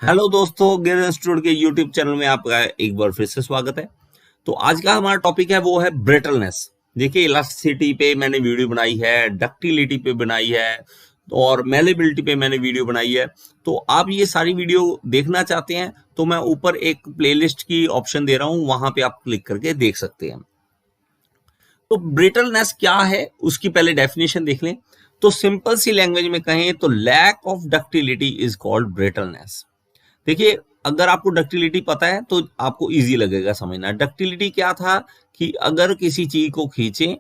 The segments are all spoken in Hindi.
हेलो दोस्तों, गियर इंस्टीट्यूट के यूट्यूब चैनल में आपका एक बार फिर से स्वागत है। तो आज का हमारा टॉपिक है वो है ब्रिटलनेस। देखिए, इलास्टिसिटी पे मैंने वीडियो बनाई है, डक्टिलिटी पे बनाई है और मेलेबिलिटी पे मैंने वीडियो बनाई है। तो आप ये सारी वीडियो देखना चाहते हैं तो मैं ऊपर एक प्लेलिस्ट की ऑप्शन दे रहा हूं, वहां पे आप क्लिक करके देख सकते हैं। तो ब्रिटलनेस क्या है उसकी पहले डेफिनेशन देख लें। तो सिंपल सी लैंग्वेज में कहें तो lack of ductility is called brittleness. देखिए, अगर आपको डक्टिलिटी पता है तो आपको इजी लगेगा समझना। डक्टिलिटी क्या था कि अगर किसी चीज को खींचें,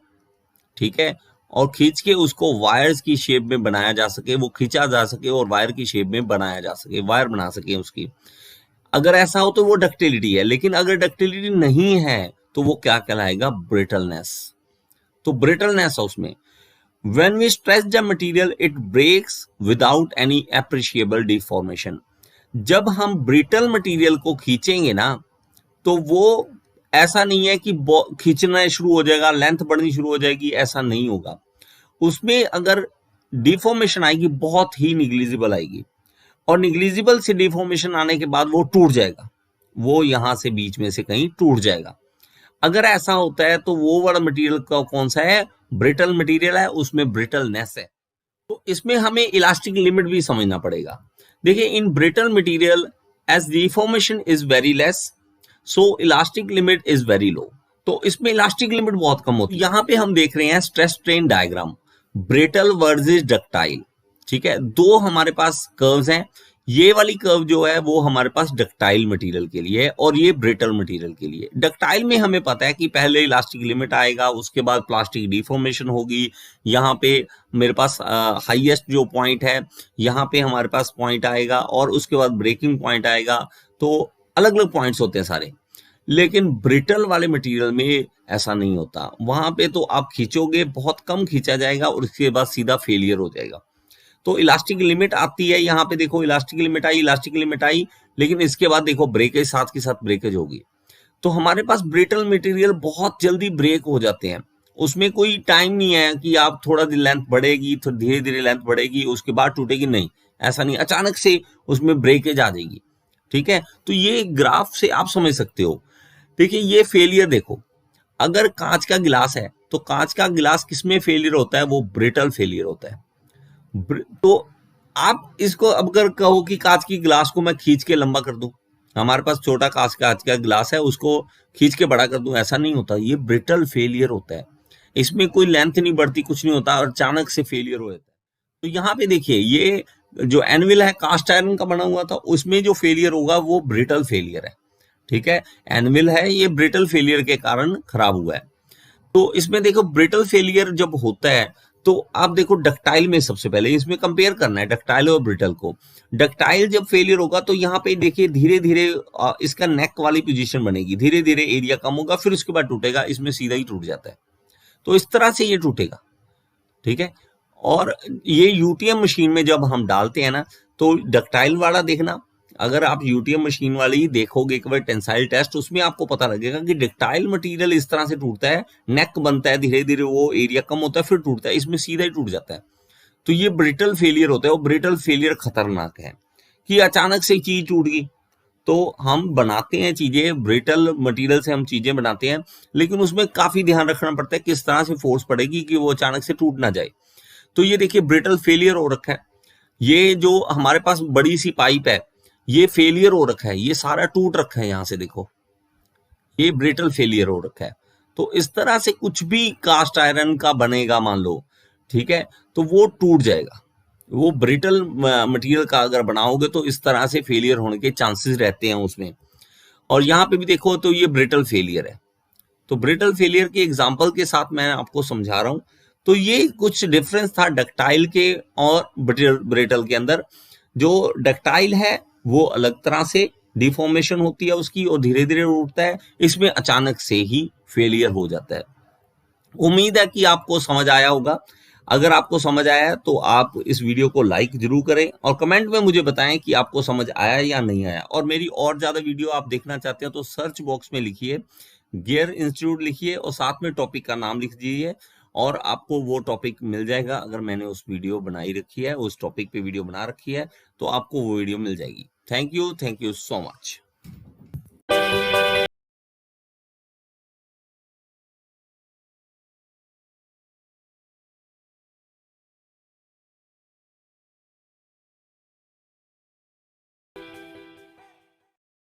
ठीक है, और खींच के उसको वायर्स की शेप में बनाया जा सके, वो खींचा जा सके और वायर की शेप में बनाया जा सके, वायर बना सके उसकी, अगर ऐसा हो तो वो डक्टिलिटी है। लेकिन अगर डक्टिलिटी नहीं है तो वो क्या कहलाएगा? ब्रिटलनेस। तो ब्रिटलनेस है उसमें। When we stretch the material, it breaks without any appreciable deformation. जब हम ब्रिटल मटेरियल को खींचेंगे ना, तो वो ऐसा नहीं है कि खींचना शुरू हो जाएगा, लेंथ बढ़नी शुरू हो जाएगी, ऐसा नहीं होगा। उसमें अगर डिफॉर्मेशन आएगी, बहुत ही निग्लिजिबल आएगी, और निग्लिजिबल से डिफॉर्मेशन आने के बाद वो टूट जाएगा, वो यहां से बीच में से कहीं टूट जाएगा। अगर ऐसा होता है तो वो वाला मटेरियल का कौन सा है? ब्रिटल मटेरियल है, उसमें ब्रिटलनेस है। तो इसमें हमें इलास्टिक लिमिट भी समझना पड़ेगा। देखिए, in brittle material as deformation is very less, so elastic limit is very low. तो इसमें इलास्टिक लिमिट बहुत कम होती है। यहाँ पे हम देख रहे हैं stress strain diagram, brittle versus ductile. ठीक है, दो हमारे पास कर्व्स हैं। ये वाली कर्व जो है वो हमारे पास डक्टाइल मटेरियल के लिए है और ये ब्रिटल मटेरियल के लिए। डक्टाइल में हमें पता है कि पहले इलास्टिक लिमिट आएगा, उसके बाद प्लास्टिक डिफॉर्मेशन होगी। यहाँ पे मेरे पास हाईएस्ट जो पॉइंट है, यहाँ पे हमारे पास पॉइंट आएगा और उसके बाद ब्रेकिंग पॉइंट आएगा। तो अलग अलग पॉइंट्स होते हैं सारे। लेकिन ब्रिटल वाले मटेरियल में ऐसा नहीं होता। वहां पे तो आप खींचोगे, बहुत कम खींचा जाएगा और उसके बाद सीधा फेलियर हो जाएगा। तो इलास्टिक लिमिट आती है, यहाँ पे देखो इलास्टिक लिमिट आई, इलास्टिक लिमिट आई, लेकिन इसके बाद देखो ब्रेकेज साथ के साथ ब्रेकेज होगी। तो हमारे पास ब्रिटल मटेरियल बहुत जल्दी ब्रेक हो जाते हैं। उसमें कोई टाइम नहीं है कि आप थोड़ा लेंथ बढ़ेगी तो धीरे धीरे लेंथ बढ़ेगी उसके बाद टूटेगी, नहीं, ऐसा नहीं, अचानक से उसमें ब्रेकेज आ जाएगी। ठीक है, तो ये ग्राफ से आप समझ सकते हो। देखिए, ये फेलियर देखो, अगर कांच का गिलास है तो कांच का गिलास किसमें फेलियर होता है? वो ब्रिटल फेलियर होता है। तो आप इसको अब अगर कहो कि कांच की गिलास को मैं खींच के लंबा कर दूं, हमारे पास छोटा कांच का गिलास है, उसको खींच के बड़ा कर दूं, ऐसा नहीं होता। ये ब्रिटल फेलियर होता है, इसमें कोई लेंथ नहीं बढ़ती, कुछ नहीं होता और अचानक से फेलियर हो जाता है। तो यहाँ पे देखिए, ये जो एनविल है कास्ट आयरन का बना हुआ था, उसमें जो फेलियर होगा वो ब्रिटल फेलियर है। ठीक है, एनविल है, ये ब्रिटल फेलियर के कारण खराब हुआ है। तो इसमें देखो, ब्रिटल फेलियर जब होता है तो आप देखो डक्टाइल में सबसे पहले इसमें कंपेयर करना है डक्टाइल और ब्रिटल को। डक्टाइल जब फेलियर होगा तो यहाँ पे देखिए धीरे धीरे इसका नेक वाली पोजीशन बनेगी, धीरे धीरे एरिया कम होगा, फिर उसके बाद टूटेगा, इसमें सीधा ही टूट जाता है। तो इस तरह से ये टूटेगा। ठीक है, और ये यूटीएम मशीन में जब हम डालते हैं ना, तो डक्टाइल वाला देखना, अगर आप यूटीएम मशीन वाली देखोगे एक बार टेंसाइल टेस्ट, उसमें आपको पता लगेगा कि डक्टाइल मटेरियल इस तरह से टूटता है, नेक बनता है, धीरे धीरे वो एरिया कम होता है, फिर टूटता है, इसमें सीधा ही टूट जाता है। तो ये ब्रिटल फेलियर होता है, और ब्रिटल फेलियर खतरनाक है कि अचानक से चीज टूट गई। तो हम बनाते हैं चीजें, ब्रिटल मटेरियल से हम चीजें बनाते हैं, लेकिन उसमें काफी ध्यान रखना पड़ता है किस तरह से फोर्स पड़ेगी कि वो अचानक से टूट ना जाए। तो ये देखिए ब्रिटल फेलियर हो रखा है। ये जो हमारे पास बड़ी सी पाइप है, ये फेलियर हो रखा है, ये सारा टूट रखा है, यहां से देखो ये ब्रिटल फेलियर हो रखा है। तो इस तरह से कुछ भी कास्ट आयरन का बनेगा मान लो, ठीक है, तो वो टूट जाएगा। वो ब्रिटल मटेरियल का अगर बनाओगे तो इस तरह से फेलियर होने के चांसेस रहते हैं उसमें। और यहाँ पे भी देखो तो ये ब्रिटल फेलियर है। तो ब्रिटल फेलियर के एग्जांपल के साथ मैं आपको समझा रहा हूं। तो ये कुछ डिफरेंस था डक्टाइल के और ब्रिटल के अंदर। जो डक्टाइल है वो अलग तरह से डिफॉर्मेशन होती है उसकी और धीरे धीरे उठता है, इसमें अचानक से ही फेलियर हो जाता है। उम्मीद है कि आपको समझ आया होगा। अगर आपको समझ आया तो आप इस वीडियो को लाइक जरूर करें और कमेंट में मुझे बताएं कि आपको समझ आया या नहीं आया। और मेरी और ज्यादा वीडियो आप देखना चाहते हो तो सर्च बॉक्स में लिखिए गियर इंस्टीट्यूट लिखिए और साथ में टॉपिक का नाम लिख दीजिए और आपको वो टॉपिक मिल जाएगा। अगर मैंने उस वीडियो बनाई रखी है, उस टॉपिक पे वीडियो बना रखी है, तो आपको वो वीडियो मिल जाएगी। Thank you so much.